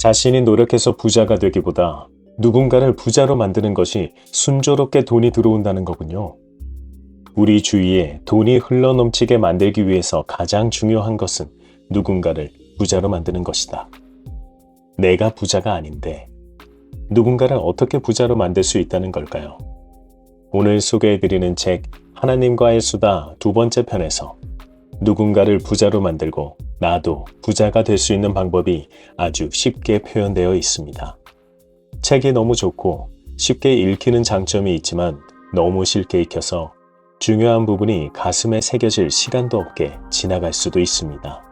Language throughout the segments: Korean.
자신이 노력해서 부자가 되기보다 누군가를 부자로 만드는 것이 순조롭게 돈이 들어온다는 거군요. 우리 주위에 돈이 흘러넘치게 만들기 위해서 가장 중요한 것은 누군가를 부자로 만드는 것이다. 내가 부자가 아닌데 누군가를 어떻게 부자로 만들 수 있다는 걸까요? 오늘 소개해드리는 책 하나님과의 수다 2번째 편에서 누군가를 부자로 만들고 나도 부자가 될 수 있는 방법이 아주 쉽게 표현되어 있습니다. 책이 너무 좋고 쉽게 읽히는 장점이 있지만 너무 쉽게 익혀서 중요한 부분이 가슴에 새겨질 시간도 없게 지나갈 수도 있습니다.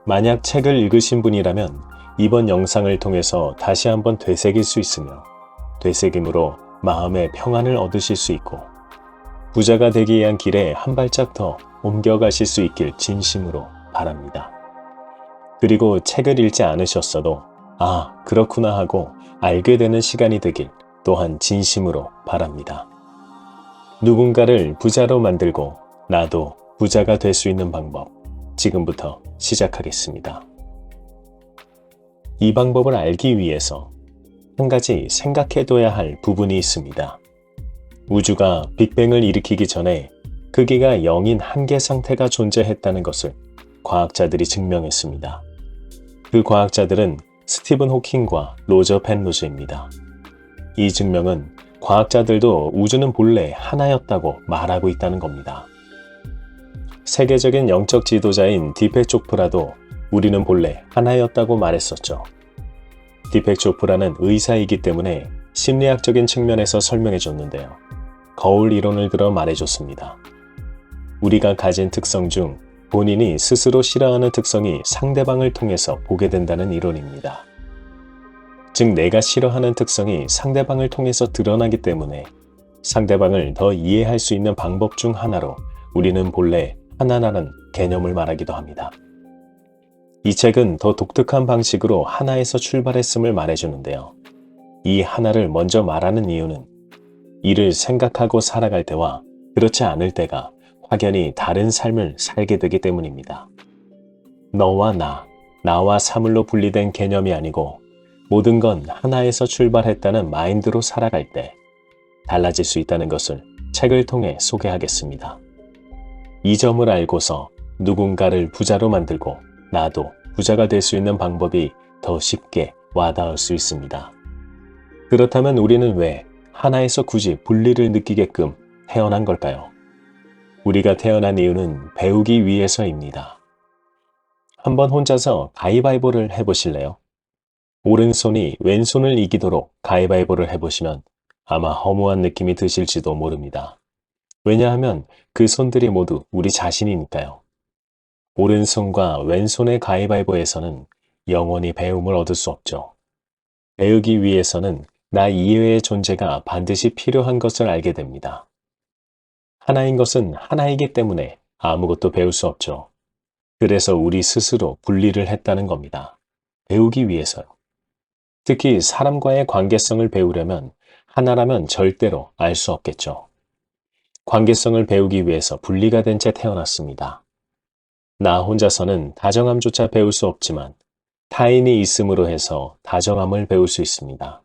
만약 책을 읽으신 분이라면 이번 영상을 통해서 다시 한번 되새길 수 있으며 되새김으로 마음의 평안을 얻으실 수 있고 부자가 되기 위한 길에 한 발짝 더 옮겨가실 수 있길 진심으로 바랍니다. 그리고 책을 읽지 않으셨어도 그렇구나 하고 알게 되는 시간이 되길 또한 진심으로 바랍니다. 누군가를 부자로 만들고 나도 부자가 될 수 있는 방법, 지금부터 시작하겠습니다. 이 방법을 알기 위해서 한 가지 생각해둬야 할 부분이 있습니다. 우주가 빅뱅을 일으키기 전에 크기가 0인 한계 상태가 존재했다는 것을 과학자들이 증명했습니다. 그 과학자들은 스티븐 호킹과 로저 펜로즈입니다. 이 증명은 과학자들도 우주는 본래 하나였다고 말하고 있다는 겁니다. 세계적인 영적 지도자인 디펙 조프라도 우리는 본래 하나였다고 말했었죠. 디펙 조프라는 의사이기 때문에 심리학적인 측면에서 설명해줬는데요. 거울 이론을 들어 말해줬습니다. 우리가 가진 특성 중 본인이 스스로 싫어하는 특성이 상대방을 통해서 보게 된다는 이론입니다. 즉 내가 싫어하는 특성이 상대방을 통해서 드러나기 때문에 상대방을 더 이해할 수 있는 방법 중 하나로 우리는 본래 하나라는 개념을 말하기도 합니다. 이 책은 더 독특한 방식으로 하나에서 출발했음을 말해주는데요. 이 하나를 먼저 말하는 이유는 이를 생각하고 살아갈 때와 그렇지 않을 때가 확연히 다른 삶을 살게 되기 때문입니다. 너와 나와 사물로 분리된 개념이 아니고 모든 건 하나에서 출발했다는 마인드로 살아갈 때 달라질 수 있다는 것을 책을 통해 소개하겠습니다. 이 점을 알고서 누군가를 부자로 만들고 나도 부자가 될 수 있는 방법이 더 쉽게 와닿을 수 있습니다. 그렇다면 우리는 왜 하나에서 굳이 분리를 느끼게끔 태어난 걸까요? 우리가 태어난 이유는 배우기 위해서입니다. 한번 혼자서 가위바위보를 해보실래요? 오른손이 왼손을 이기도록 가위바위보를 해보시면 아마 허무한 느낌이 드실지도 모릅니다. 왜냐하면 그 손들이 모두 우리 자신이니까요. 오른손과 왼손의 가위바위보에서는 영원히 배움을 얻을 수 없죠. 배우기 위해서는 나 이외의 존재가 반드시 필요한 것을 알게 됩니다. 하나인 것은 하나이기 때문에 아무것도 배울 수 없죠. 그래서 우리 스스로 분리를 했다는 겁니다. 배우기 위해서요. 특히 사람과의 관계성을 배우려면 하나라면 절대로 알 수 없겠죠. 관계성을 배우기 위해서 분리가 된 채 태어났습니다. 나 혼자서는 다정함조차 배울 수 없지만 타인이 있음으로 해서 다정함을 배울 수 있습니다.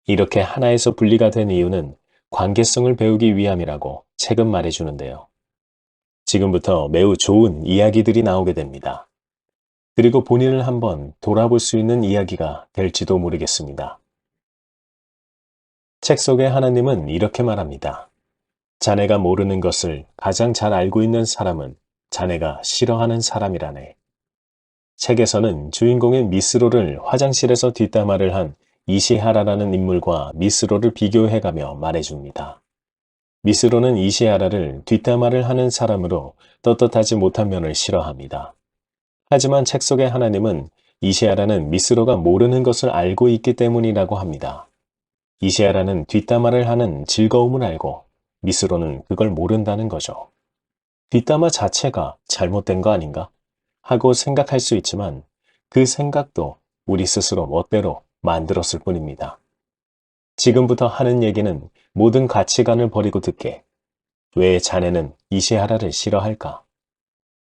이렇게 하나에서 분리가 된 이유는 관계성을 배우기 위함이라고 책은 말해주는데요. 지금부터 매우 좋은 이야기들이 나오게 됩니다. 그리고 본인을 한번 돌아볼 수 있는 이야기가 될지도 모르겠습니다. 책 속의 하나님은 이렇게 말합니다. 자네가 모르는 것을 가장 잘 알고 있는 사람은 자네가 싫어하는 사람이라네. 책에서는 주인공인 미스로를 화장실에서 뒷담화를 한 이시하라라는 인물과 미스로를 비교해가며 말해줍니다. 미스로는 이시하라를 뒷담화를 하는 사람으로 떳떳하지 못한 면을 싫어합니다. 하지만 책 속의 하나님은 이시하라는 미스로가 모르는 것을 알고 있기 때문이라고 합니다. 이시하라는 뒷담화를 하는 즐거움을 알고 미스로는 그걸 모른다는 거죠. 뒷담화 자체가 잘못된 거 아닌가? 하고 생각할 수 있지만 그 생각도 우리 스스로 멋대로 만들었을 뿐입니다. 지금부터 하는 얘기는 모든 가치관을 버리고 듣게. 왜 자네는 이시하라를 싫어할까?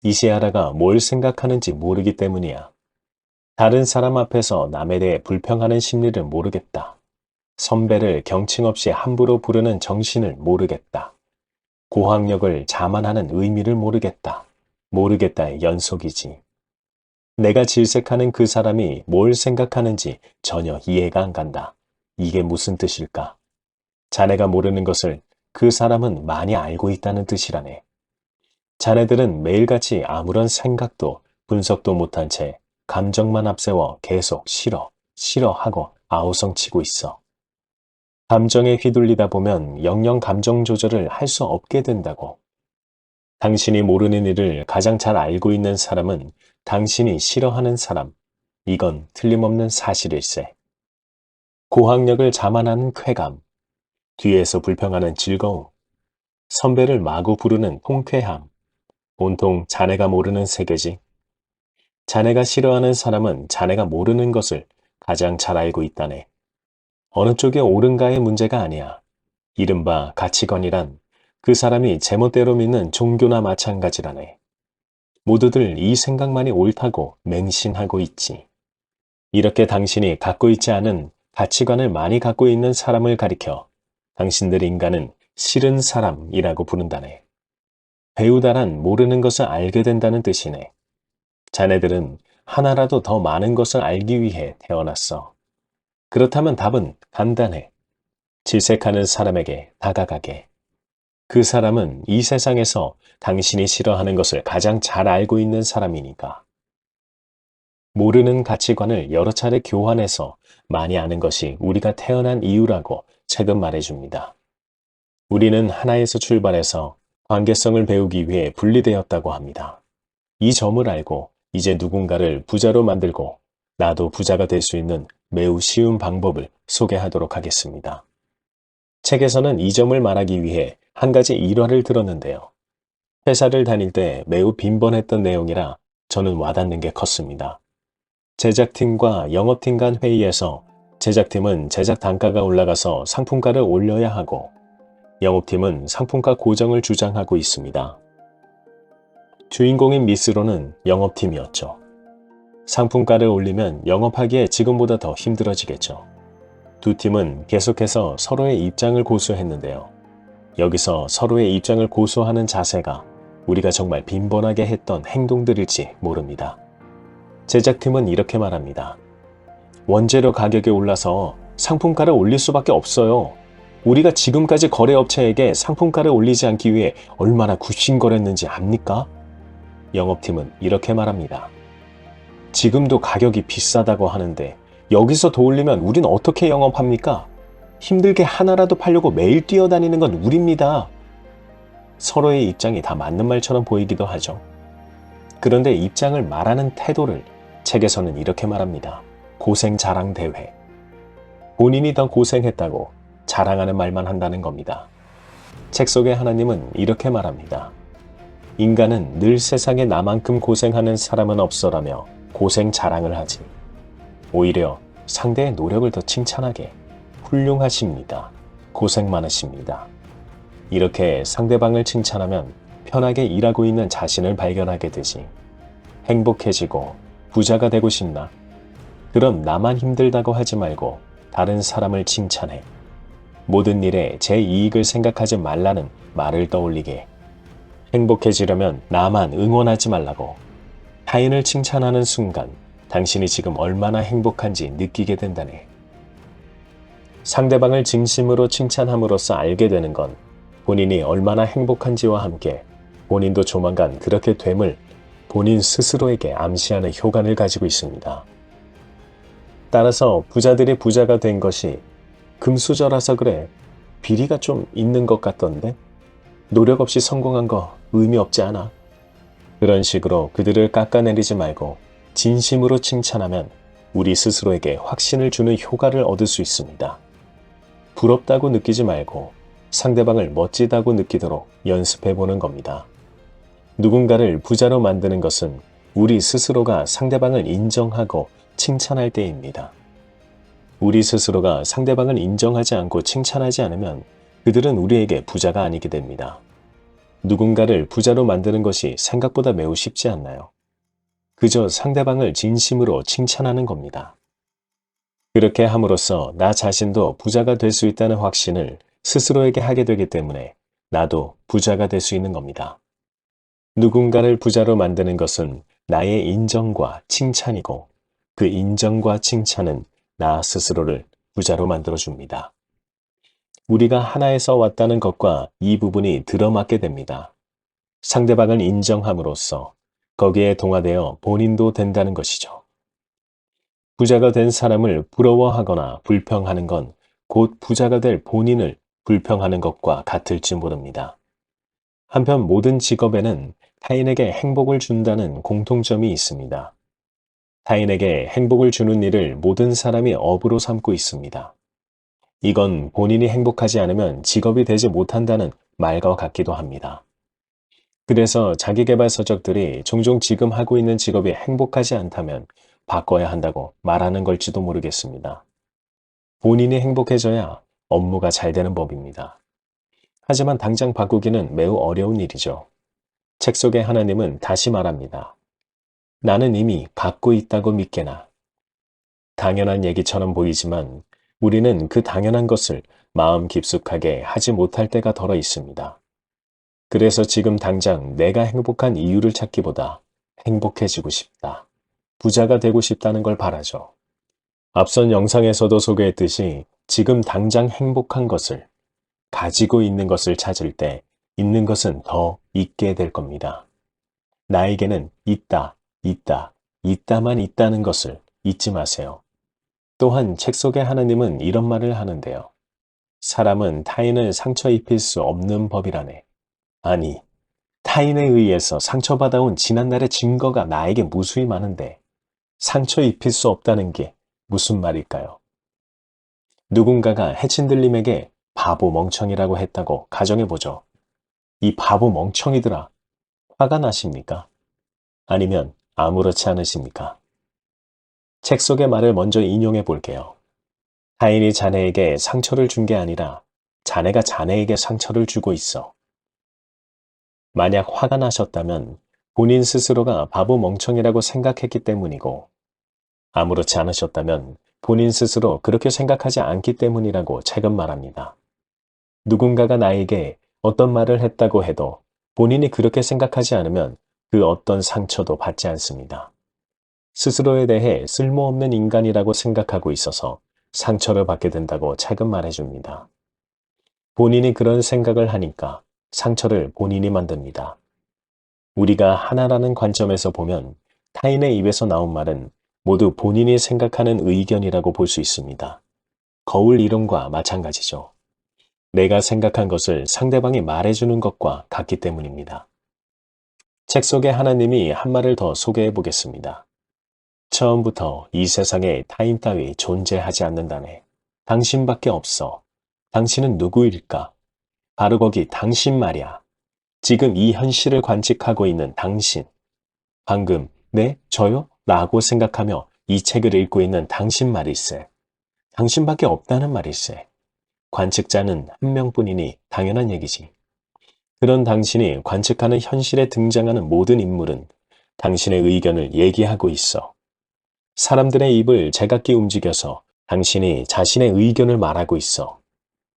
이시하라가 뭘 생각하는지 모르기 때문이야. 다른 사람 앞에서 남에 대해 불평하는 심리를 모르겠다. 선배를 경칭 없이 함부로 부르는 정신을 모르겠다. 고학력을 자만하는 의미를 모르겠다. 모르겠다의 연속이지. 내가 질색하는 그 사람이 뭘 생각하는지 전혀 이해가 안 간다. 이게 무슨 뜻일까? 자네가 모르는 것을 그 사람은 많이 알고 있다는 뜻이라네. 자네들은 매일같이 아무런 생각도 분석도 못한 채 감정만 앞세워 계속 싫어, 싫어하고 아우성치고 있어. 감정에 휘둘리다 보면 영영 감정 조절을 할 수 없게 된다고. 당신이 모르는 일을 가장 잘 알고 있는 사람은 당신이 싫어하는 사람. 이건 틀림없는 사실일세. 고학력을 자만하는 쾌감. 뒤에서 불평하는 즐거움. 선배를 마구 부르는 통쾌함. 온통 자네가 모르는 세계지. 자네가 싫어하는 사람은 자네가 모르는 것을 가장 잘 알고 있다네. 어느 쪽이 옳은가의 문제가 아니야. 이른바 가치관이란 그 사람이 제멋대로 믿는 종교나 마찬가지라네. 모두들 이 생각만이 옳다고 맹신하고 있지. 이렇게 당신이 갖고 있지 않은 가치관을 많이 갖고 있는 사람을 가리켜 당신들 인간은 싫은 사람이라고 부른다네. 배우다란 모르는 것을 알게 된다는 뜻이네. 자네들은 하나라도 더 많은 것을 알기 위해 태어났어. 그렇다면 답은 간단해. 질색하는 사람에게 다가가게. 그 사람은 이 세상에서 당신이 싫어하는 것을 가장 잘 알고 있는 사람이니까. 모르는 가치관을 여러 차례 교환해서 많이 아는 것이 우리가 태어난 이유라고 책은 말해줍니다. 우리는 하나에서 출발해서 관계성을 배우기 위해 분리되었다고 합니다. 이 점을 알고 이제 누군가를 부자로 만들고 나도 부자가 될 수 있는 매우 쉬운 방법을 소개하도록 하겠습니다. 책에서는 이 점을 말하기 위해 한 가지 일화를 들었는데요. 회사를 다닐 때 매우 빈번했던 내용이라 저는 와닿는 게 컸습니다. 제작팀과 영업팀 간 회의에서 제작팀은 제작 단가가 올라가서 상품가를 올려야 하고 영업팀은 상품가 고정을 주장하고 있습니다. 주인공인 미스로는 영업팀이었죠. 상품가를 올리면 영업하기에 지금보다 더 힘들어지겠죠. 두 팀은 계속해서 서로의 입장을 고수했는데요. 여기서 서로의 입장을 고수하는 자세가 우리가 정말 빈번하게 했던 행동들일지 모릅니다. 제작팀은 이렇게 말합니다. 원재료 가격이 올라서 상품가를 올릴 수밖에 없어요. 우리가 지금까지 거래업체에게 상품가를 올리지 않기 위해 얼마나 굽신거렸는지 압니까? 영업팀은 이렇게 말합니다. 지금도 가격이 비싸다고 하는데 여기서 더 올리면 우린 어떻게 영업합니까? 힘들게 하나라도 팔려고 매일 뛰어다니는 건 우리입니다. 서로의 입장이 다 맞는 말처럼 보이기도 하죠. 그런데 입장을 말하는 태도를 책에서는 이렇게 말합니다. 고생 자랑 대회. 본인이 더 고생했다고 자랑하는 말만 한다는 겁니다. 책 속의 하나님은 이렇게 말합니다. 인간은 늘 세상에 나만큼 고생하는 사람은 없어라며 고생 자랑을 하지. 오히려 상대의 노력을 더 칭찬하게. 훌륭하십니다. 고생 많으십니다. 이렇게 상대방을 칭찬하면 편하게 일하고 있는 자신을 발견하게 되지. 행복해지고 부자가 되고 싶나? 그럼 나만 힘들다고 하지 말고 다른 사람을 칭찬해. 모든 일에 제 이익을 생각하지 말라는 말을 떠올리게. 행복해지려면 나만 응원하지 말라고. 타인을 칭찬하는 순간 당신이 지금 얼마나 행복한지 느끼게 된다네. 상대방을 진심으로 칭찬함으로써 알게 되는 건 본인이 얼마나 행복한지와 함께 본인도 조만간 그렇게 됨을 본인 스스로에게 암시하는 효과를 가지고 있습니다. 따라서 부자들이 부자가 된 것이 금수저라서 그래. 비리가 좀 있는 것 같던데? 노력 없이 성공한 거 의미 없지 않아? 그런 식으로 그들을 깎아내리지 말고 진심으로 칭찬하면 우리 스스로에게 확신을 주는 효과를 얻을 수 있습니다. 부럽다고 느끼지 말고 상대방을 멋지다고 느끼도록 연습해보는 겁니다. 누군가를 부자로 만드는 것은 우리 스스로가 상대방을 인정하고 칭찬할 때입니다. 우리 스스로가 상대방을 인정하지 않고 칭찬하지 않으면 그들은 우리에게 부자가 아니게 됩니다. 누군가를 부자로 만드는 것이 생각보다 매우 쉽지 않나요? 그저 상대방을 진심으로 칭찬하는 겁니다. 그렇게 함으로써 나 자신도 부자가 될 수 있다는 확신을 스스로에게 하게 되기 때문에 나도 부자가 될 수 있는 겁니다. 누군가를 부자로 만드는 것은 나의 인정과 칭찬이고 그 인정과 칭찬은 나 스스로를 부자로 만들어줍니다. 우리가 하나에서 왔다는 것과 이 부분이 들어맞게 됩니다. 상대방을 인정함으로써 거기에 동화되어 본인도 된다는 것이죠. 부자가 된 사람을 부러워하거나 불평하는 건 곧 부자가 될 본인을 불평하는 것과 같을지 모릅니다. 한편 모든 직업에는 타인에게 행복을 준다는 공통점이 있습니다. 타인에게 행복을 주는 일을 모든 사람이 업으로 삼고 있습니다. 이건 본인이 행복하지 않으면 직업이 되지 못한다는 말과 같기도 합니다. 그래서 자기계발 서적들이 종종 지금 하고 있는 직업이 행복하지 않다면 바꿔야 한다고 말하는 걸지도 모르겠습니다. 본인이 행복해져야 업무가 잘 되는 법입니다. 하지만 당장 바꾸기는 매우 어려운 일이죠. 책 속의 하나님은 다시 말합니다. 나는 이미 갖고 있다고 믿게나. 당연한 얘기처럼 보이지만 우리는 그 당연한 것을 마음 깊숙하게 하지 못할 때가 덜어 있습니다. 그래서 지금 당장 내가 행복한 이유를 찾기보다 행복해지고 싶다, 부자가 되고 싶다는 걸 바라죠. 앞선 영상에서도 소개했듯이 지금 당장 행복한 것을, 가지고 있는 것을 찾을 때 있는 것은 더 있게 될 겁니다. 나에게는 있다만 있다는 것을 잊지 마세요. 또한 책 속의 하나님은 이런 말을 하는데요. 사람은 타인을 상처 입힐 수 없는 법이라네. 아니, 타인에 의해서 상처받아온 지난날의 증거가 나에게 무수히 많은데 상처 입힐 수 없다는 게 무슨 말일까요? 누군가가 해친들님에게 바보 멍청이라고 했다고 가정해보죠. 이 바보 멍청이들아, 화가 나십니까? 아니면 아무렇지 않으십니까? 책 속의 말을 먼저 인용해 볼게요. 타인이 자네에게 상처를 준 게 아니라 자네가 자네에게 상처를 주고 있어. 만약 화가 나셨다면 본인 스스로가 바보 멍청이라고 생각했기 때문이고, 아무렇지 않으셨다면 본인 스스로 그렇게 생각하지 않기 때문이라고 책은 말합니다. 누군가가 나에게 어떤 말을 했다고 해도 본인이 그렇게 생각하지 않으면 그 어떤 상처도 받지 않습니다. 스스로에 대해 쓸모없는 인간이라고 생각하고 있어서 상처를 받게 된다고 책은 말해줍니다. 본인이 그런 생각을 하니까 상처를 본인이 만듭니다. 우리가 하나라는 관점에서 보면 타인의 입에서 나온 말은 모두 본인이 생각하는 의견이라고 볼 수 있습니다. 거울 이론과 마찬가지죠. 내가 생각한 것을 상대방이 말해주는 것과 같기 때문입니다. 책 속에 하나님이 한 말을 더 소개해 보겠습니다. 처음부터 이 세상에 타인 따위 존재하지 않는다네. 당신밖에 없어. 당신은 누구일까? 바로 거기 당신 말이야. 지금 이 현실을 관측하고 있는 당신. 방금 네? 저요? 라고 생각하며 이 책을 읽고 있는 당신 말일세. 당신밖에 없다는 말일세. 관측자는 한 명뿐이니 당연한 얘기지. 그런 당신이 관측하는 현실에 등장하는 모든 인물은 당신의 의견을 얘기하고 있어. 사람들의 입을 제각기 움직여서 당신이 자신의 의견을 말하고 있어.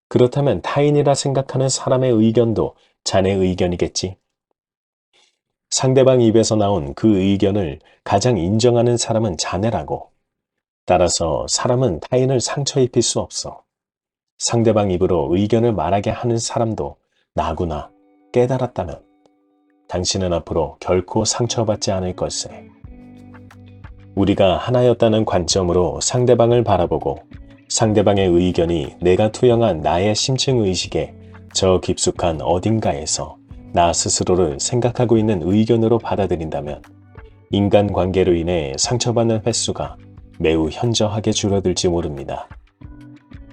그렇다면 타인이라 생각하는 사람의 의견도 자네 의견이겠지? 상대방 입에서 나온 그 의견을 가장 인정하는 사람은 자네라고. 따라서 사람은 타인을 상처 입힐 수 없어. 상대방 입으로 의견을 말하게 하는 사람도 나구나 깨달았다면 당신은 앞으로 결코 상처받지 않을 걸세. 우리가 하나였다는 관점으로 상대방을 바라보고 상대방의 의견이 내가 투영한 나의 심층의식에 저 깊숙한 어딘가에서 나 스스로를 생각하고 있는 의견으로 받아들인다면 인간관계로 인해 상처받는 횟수가 매우 현저하게 줄어들지 모릅니다.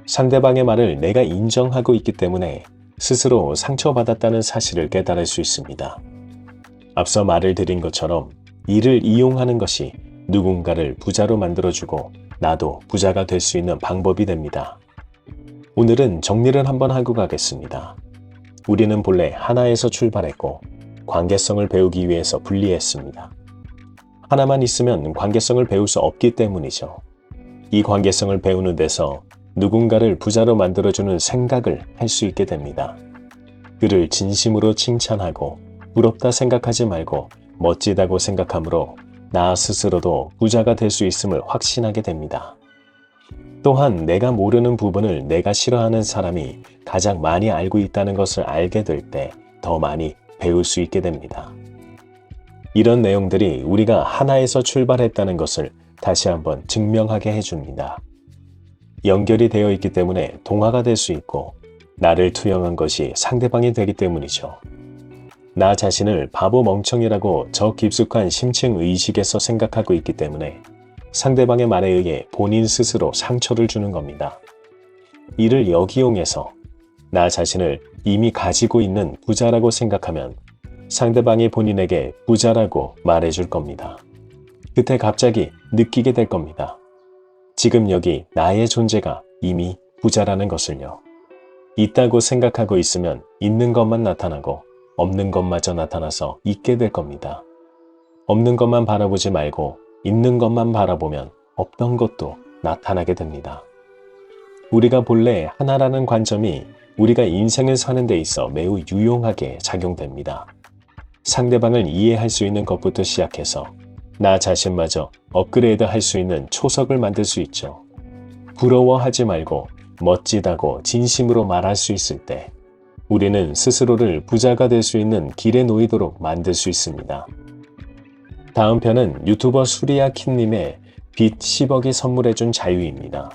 상대방의 말을 내가 인정하고 있기 때문에 스스로 상처받았다는 사실을 깨달을 수 있습니다. 앞서 말을 드린 것처럼 이를 이용하는 것이 누군가를 부자로 만들어주고 나도 부자가 될 수 있는 방법이 됩니다. 오늘은 정리를 한번 하고 가겠습니다. 우리는 본래 하나에서 출발했고 관계성을 배우기 위해서 분리했습니다. 하나만 있으면 관계성을 배울 수 없기 때문이죠. 이 관계성을 배우는 데서 누군가를 부자로 만들어주는 생각을 할 수 있게 됩니다. 그를 진심으로 칭찬하고 부럽다 생각하지 말고 멋지다고 생각하므로 나 스스로도 부자가 될 수 있음을 확신하게 됩니다. 또한 내가 모르는 부분을 내가 싫어하는 사람이 가장 많이 알고 있다는 것을 알게 될 때 더 많이 배울 수 있게 됩니다. 이런 내용들이 우리가 하나에서 출발했다는 것을 다시 한번 증명하게 해줍니다. 연결이 되어 있기 때문에 동화가 될 수 있고 나를 투영한 것이 상대방이 되기 때문이죠. 나 자신을 바보 멍청이라고 저 깊숙한 심층 의식에서 생각하고 있기 때문에 상대방의 말에 의해 본인 스스로 상처를 주는 겁니다. 이를 역이용해서 나 자신을 이미 가지고 있는 부자라고 생각하면 상대방이 본인에게 부자라고 말해줄 겁니다. 그때 갑자기 느끼게 될 겁니다. 지금 여기 나의 존재가 이미 부자라는 것을요. 있다고 생각하고 있으면 있는 것만 나타나고 없는 것마저 나타나서 있게 될 겁니다. 없는 것만 바라보지 말고 있는 것만 바라보면 없던 것도 나타나게 됩니다. 우리가 본래 하나라는 관점이 우리가 인생을 사는 데 있어 매우 유용하게 작용됩니다. 상대방을 이해할 수 있는 것부터 시작해서 나 자신마저 업그레이드 할 수 있는 초석을 만들 수 있죠. 부러워하지 말고 멋지다고 진심으로 말할 수 있을 때 우리는 스스로를 부자가 될 수 있는 길에 놓이도록 만들 수 있습니다. 다음 편은 유튜버 수리아 킴님의 빚 10억이 선물해준 자유입니다.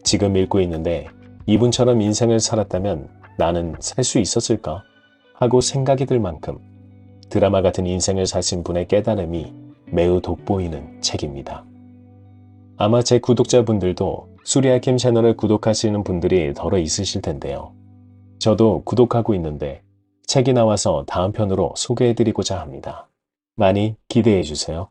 지금 읽고 있는데 이분처럼 인생을 살았다면 나는 살 수 있었을까? 하고 생각이 들 만큼 드라마 같은 인생을 사신 분의 깨달음이 매우 돋보이는 책입니다. 아마 제 구독자분들도 수리아 킴 채널을 구독하시는 분들이 더러 있으실 텐데요. 저도 구독하고 있는데 책이 나와서 다음 편으로 소개해드리고자 합니다. 많이 기대해주세요.